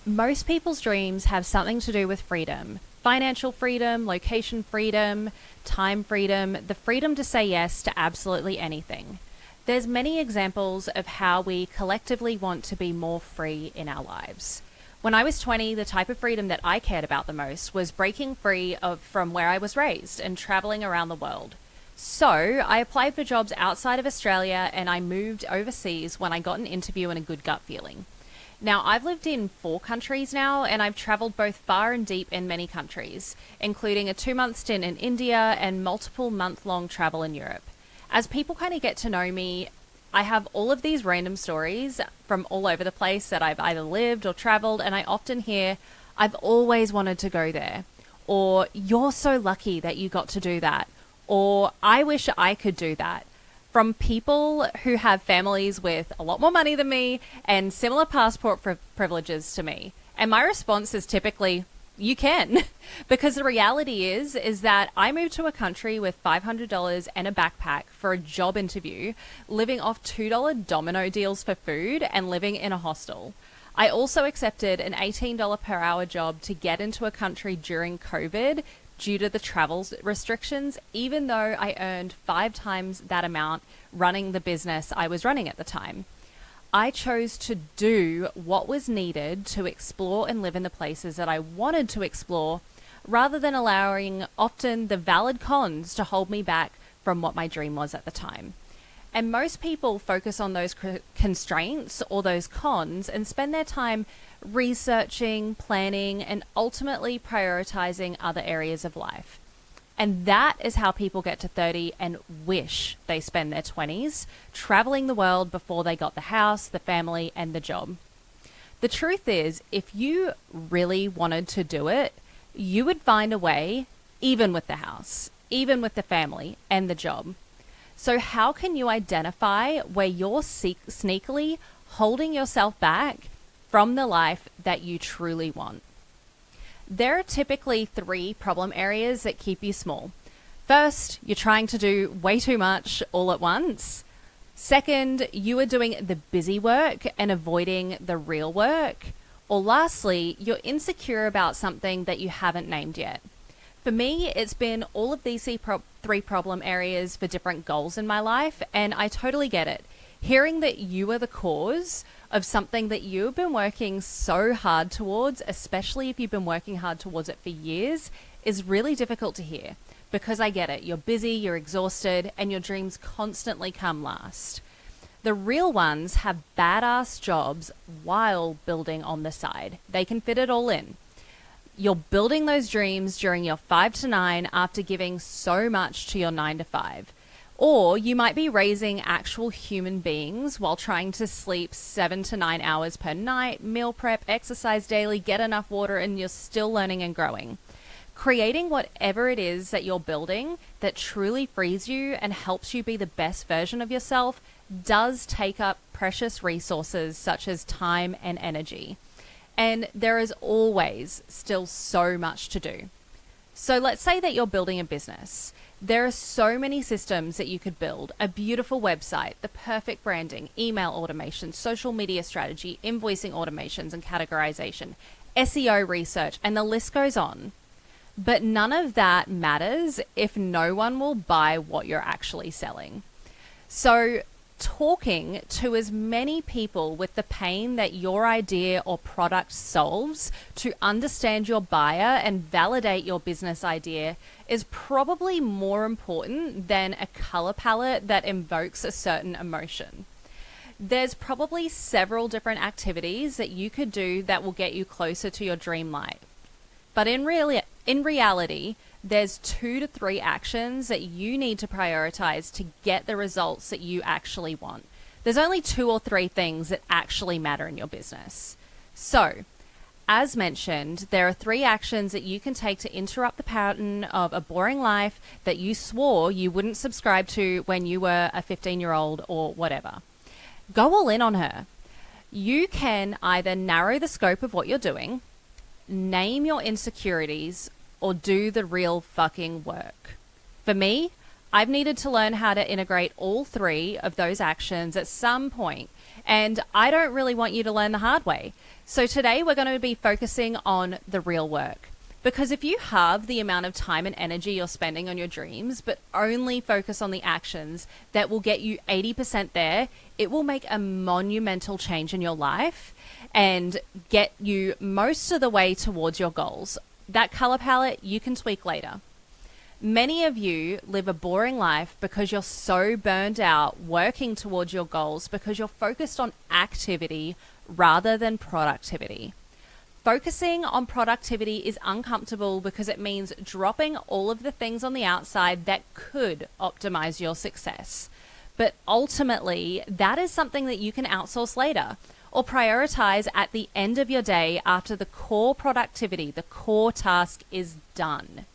Most people's dreams have something to do with freedom. Financial freedom, location freedom, time freedom, the freedom to say yes to absolutely anything. There's many examples of how we collectively want to be more free in our lives. When I was 20, the type of freedom that I cared about the most was breaking free from where I was raised and traveling around the world. So I applied for jobs outside of Australia and I moved overseas when I got an interview and a good gut feeling. Now, I've lived in 4 countries now, and I've traveled both far and deep in many countries, including a 2-month stint in India and multiple month-long travel in Europe. As people kind of get to know me, I have all of these random stories from all over the place that I've either lived or traveled, and I often hear, I've always wanted to go there, or you're so lucky that you got to do that, or I wish I could do that. From people who have families with a lot more money than me and similar passport privileges to me. And my response is typically, you can. Because the reality is that I moved to a country with $500 and a backpack for a job interview, living off $2 Domino deals for food and living in a hostel. I also accepted an $18 per hour job to get into a country during COVID due to the travel restrictions, even though I earned 5 times that amount running the business I was running at the time. I chose to do what was needed to explore and live in the places that I wanted to explore, rather than allowing often the valid cons to hold me back from what my dream was at the time. And most people focus on those constraints or those cons and spend their time researching, planning, and ultimately prioritizing other areas of life. And that is how people get to 30 and wish they spend their 20s traveling the world before they got the house, the family, and the job. The truth is, if you really wanted to do it, you would find a way, even with the house, even with the family, and the job. So how can you identify where you're sneakily holding yourself back from the life that you truly want? There are typically 3 problem areas that keep you small. First, you're trying to do way too much all at once. Second, you are doing the busy work and avoiding the real work. Or lastly, you're insecure about something that you haven't named yet. For me, it's been all of these 3 problem areas for different goals in my life, and I totally get it. Hearing that you are the cause of something that you've been working so hard towards, especially if you've been working hard towards it for years, is really difficult to hear, because I get it. You're busy, you're exhausted, and your dreams constantly come last. The real ones have badass jobs while building on the side. They can fit it all in. You're building those dreams during your 5 to 9 after giving so much to your 9 to 5. Or you might be raising actual human beings while trying to sleep 7 to 9 hours per night, meal prep, exercise daily, get enough water, and you're still learning and growing. Creating whatever it is that you're building that truly frees you and helps you be the best version of yourself does take up precious resources such as time and energy. And there is always still so much to do. So let's say that you're building a business. There are so many systems that you could build: a beautiful website, the perfect branding, email automation, social media strategy, invoicing automations and categorization, SEO research, and the list goes on. But none of that matters if no one will buy what you're actually selling. So talking to as many people with the pain that your idea or product solves to understand your buyer and validate your business idea is probably more important than a color palette that invokes a certain emotion. There's probably several different activities that you could do that will get you closer to your dream life. But in reality, there's 2 to 3 actions that you need to prioritize to get the results that you actually want. There's only 2 or 3 things that actually matter in your business. So, as mentioned, there are 3 actions that you can take to interrupt the pattern of a boring life that you swore you wouldn't subscribe to when you were a 15-year-old or whatever. Go all in on her. You can either narrow the scope of what you're doing, name your insecurities, or do the real fucking work. For me, I've needed to learn how to integrate all three of those actions at some point, and I don't really want you to learn the hard way. So today we're going to be focusing on the real work. Because if you halve the amount of time and energy you're spending on your dreams, but only focus on the actions that will get you 80% there, it will make a monumental change in your life and get you most of the way towards your goals. That color palette you can tweak later. Many of you live a boring life because you're so burned out working towards your goals because you're focused on activity rather than productivity. Focusing on productivity is uncomfortable because it means dropping all of the things on the outside that could optimize your success. But ultimately, that is something that you can outsource later or prioritize at the end of your day after the core productivity, the core task is done.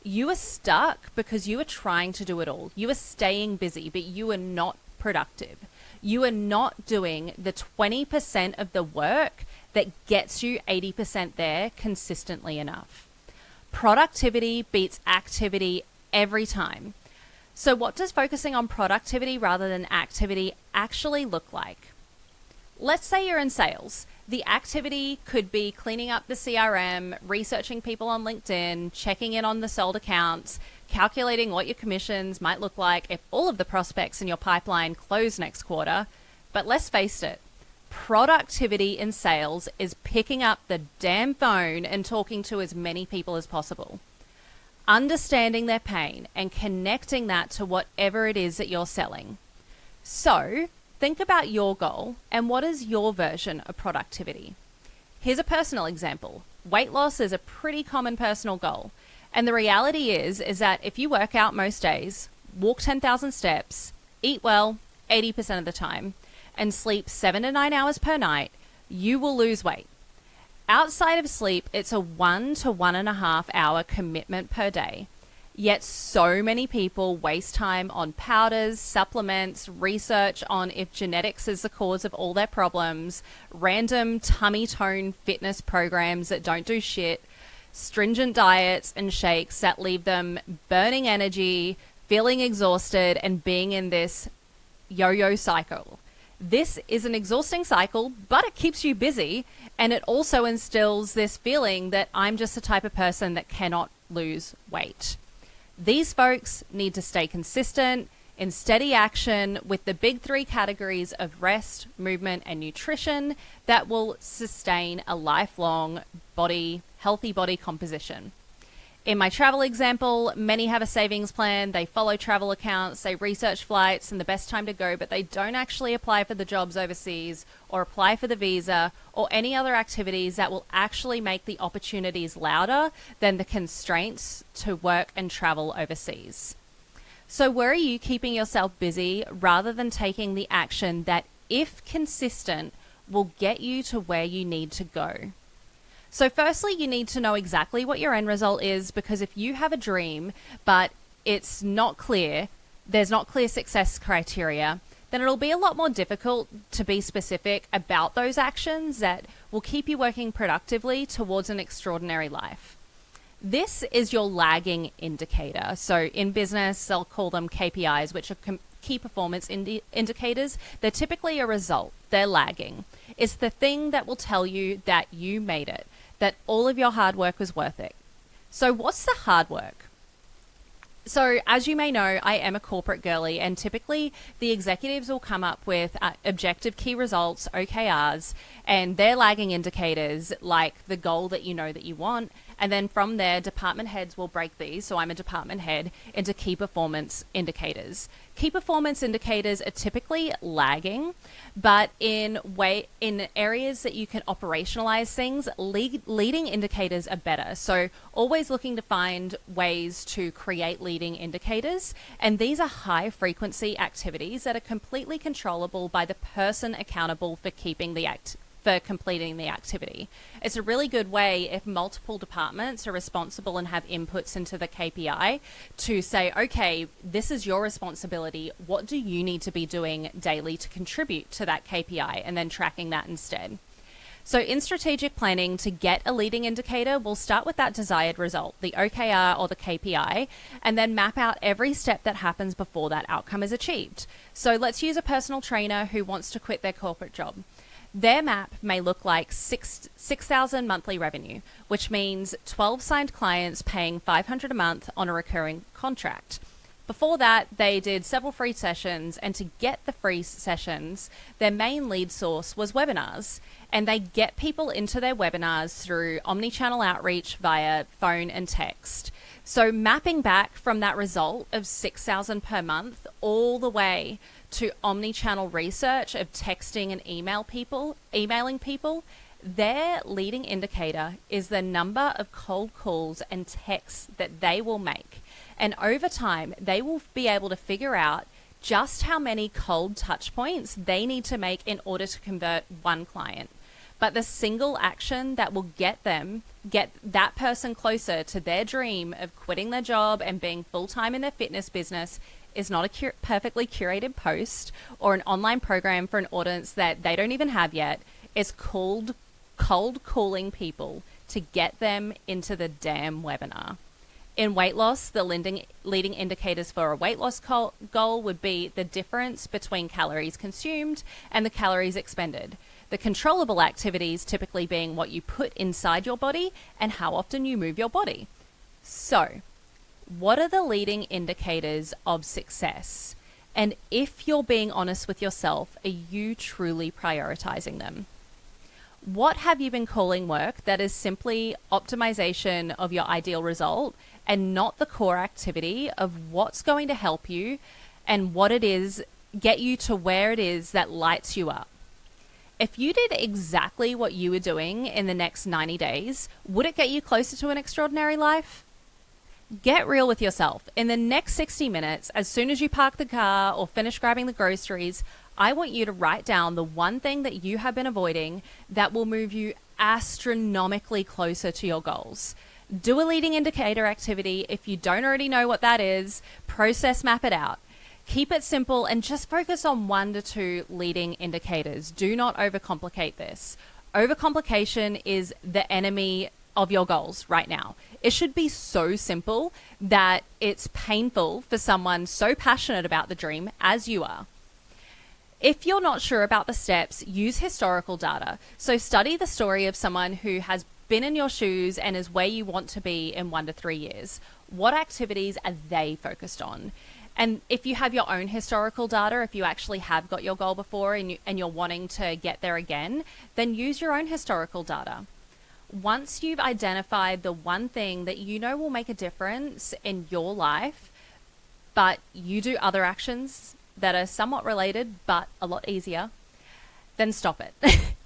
You are stuck because you are trying to do it all. You are staying busy, but you are not productive. You are not doing the 20% of the work that gets you 80% there consistently enough. Productivity beats activity every time. So what does focusing on productivity rather than activity actually look like? Let's say you're in sales. The activity could be cleaning up the CRM, researching people on LinkedIn, checking in on the sold accounts, calculating what your commissions might look like if all of the prospects in your pipeline close next quarter. But let's face it, productivity in sales is picking up the damn phone and talking to as many people as possible. Understanding their pain and connecting that to whatever it is that you're selling. So, think about your goal and what is your version of productivity. Here's a personal example. Weight loss is a pretty common personal goal. And the reality is that if you work out most days, walk 10,000 steps, eat well 80% of the time, and sleep 7 to 9 hours per night, you will lose weight. Outside of sleep, it's a 1 to 1.5 hour commitment per day. Yet so many people waste time on powders, supplements, research on if genetics is the cause of all their problems, random tummy tone fitness programs that don't do shit, stringent diets and shakes that leave them burning energy, feeling exhausted, and being in this yo-yo cycle. This is an exhausting cycle, but it keeps you busy, and it also instills this feeling that I'm just the type of person that cannot lose weight. These folks need to stay consistent in steady action with the big three categories of rest, movement, and nutrition that will sustain a lifelong healthy body composition. In my travel example, many have a savings plan, they follow travel accounts, they research flights and the best time to go, but they don't actually apply for the jobs overseas or apply for the visa or any other activities that will actually make the opportunities louder than the constraints to work and travel overseas. So where are you keeping yourself busy rather than taking the action that, if consistent, will get you to where you need to go? So firstly, you need to know exactly what your end result is, because if you have a dream, but it's not clear, there's not clear success criteria, then it'll be a lot more difficult to be specific about those actions that will keep you working productively towards an extraordinary life. This is your lagging indicator. So in business, they'll call them KPIs, which are key performance indicators. They're typically a result. They're lagging. It's the thing that will tell you that you made it, that all of your hard work was worth it. So what's the hard work? So as you may know, I am a corporate girly, and typically the executives will come up with objective key results, OKRs, and their lagging indicators like the goal that you know that you want. And then from there, department heads will break these, so I'm a department head, into key performance indicators. Key performance indicators are typically lagging, but in areas that you can operationalize things, leading indicators are better. So always looking to find ways to create leading indicators. And these are high frequency activities that are completely controllable by the person accountable for completing the activity. It's a really good way if multiple departments are responsible and have inputs into the KPI to say, okay, this is your responsibility. What do you need to be doing daily to contribute to that KPI? And then tracking that instead. So in strategic planning, to get a leading indicator, we'll start with that desired result, the OKR or the KPI, and then map out every step that happens before that outcome is achieved. So let's use a personal trainer who wants to quit their corporate job. Their map may look like 6,000 monthly revenue, which means 12 signed clients paying $500 a month on a recurring contract. Before that, they did several free sessions, and to get the free sessions, their main lead source was webinars, and they get people into their webinars through omni-channel outreach via phone and text. So mapping back from that result of 6,000 per month all the way to omni-channel research of texting and emailing people, their leading indicator is the number of cold calls and texts that they will make. And over time, they will be able to figure out just how many cold touch points they need to make in order to convert one client. But the single action that will get that person closer to their dream of quitting their job and being full-time in their fitness business is not a perfectly curated post or an online program for an audience that they don't even have yet. It's cold calling people to get them into the damn webinar. In weight loss, the leading indicators for a weight loss goal would be the difference between calories consumed and the calories expended. The controllable activities typically being what you put inside your body and how often you move your body. So, what are the leading indicators of success? And if you're being honest with yourself, are you truly prioritizing them? What have you been calling work that is simply optimization of your ideal result and not the core activity of what's going to help you and what it is, get you to where it is that lights you up? If you did exactly what you were doing in the next 90 days, would it get you closer to an extraordinary life? Get real with yourself. In the next 60 minutes, as soon as you park the car or finish grabbing the groceries, I want you to write down the one thing that you have been avoiding that will move you astronomically closer to your goals. Do a leading indicator activity. If you don't already know what that is, process map it out. Keep it simple and just focus on 1 to 2 leading indicators. Do not overcomplicate this. Overcomplication is the enemy of your goals right now. It should be so simple that it's painful for someone so passionate about the dream as you are. If you're not sure about the steps, use historical data. So study the story of someone who has been in your shoes and is where you want to be in 1 to 3 years. What activities are they focused on? And if you have your own historical data, if you actually have got your goal before and you're wanting to get there again, then use your own historical data. Once you've identified the one thing that you know will make a difference in your life, but you do other actions that are somewhat related but a lot easier, then stop it.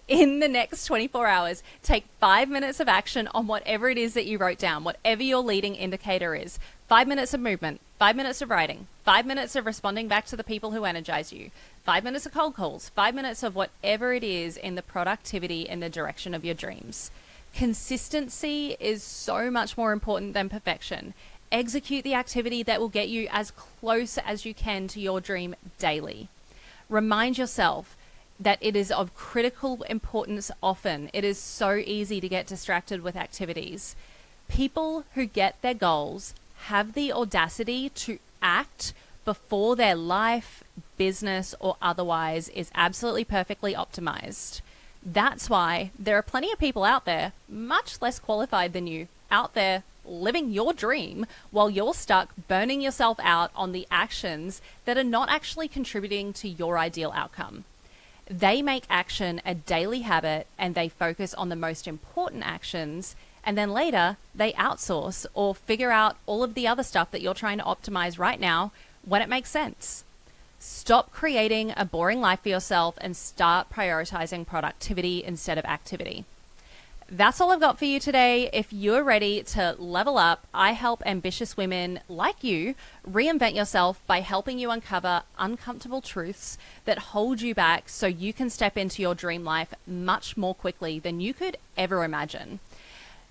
In the next 24 hours, take 5 minutes of action on whatever it is that you wrote down, whatever your leading indicator is. 5 minutes of movement, 5 minutes of writing, 5 minutes of responding back to the people who energize you, 5 minutes of cold calls, 5 minutes of whatever it is in the productivity in the direction of your dreams. Consistency is so much more important than perfection. Execute the activity that will get you as close as you can to your dream daily. Remind yourself that it is of critical importance often. It is so easy to get distracted with activities. People who get their goals have the audacity to act before their life, business, or otherwise is absolutely perfectly optimized. That's why there are plenty of people out there, much less qualified than you, out there living your dream while you're stuck burning yourself out on the actions that are not actually contributing to your ideal outcome. They make action a daily habit and they focus on the most important actions, and then later they outsource or figure out all of the other stuff that you're trying to optimize right now when it makes sense. Stop creating a boring life for yourself and start prioritizing productivity instead of activity. That's all I've got for you today. If you're ready to level up, I help ambitious women like you reinvent yourself by helping you uncover uncomfortable truths that hold you back so you can step into your dream life much more quickly than you could ever imagine.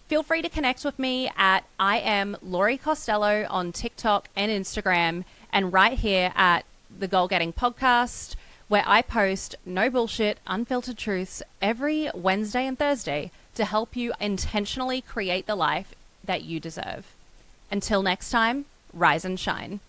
Feel free to connect with me at I am Laurie Costello on TikTok and Instagram, and right here at the Goal Getting Podcast. where I post no bullshit, unfiltered truths every Wednesday and Thursday to help you intentionally create the life that you deserve. Until next time, rise and shine.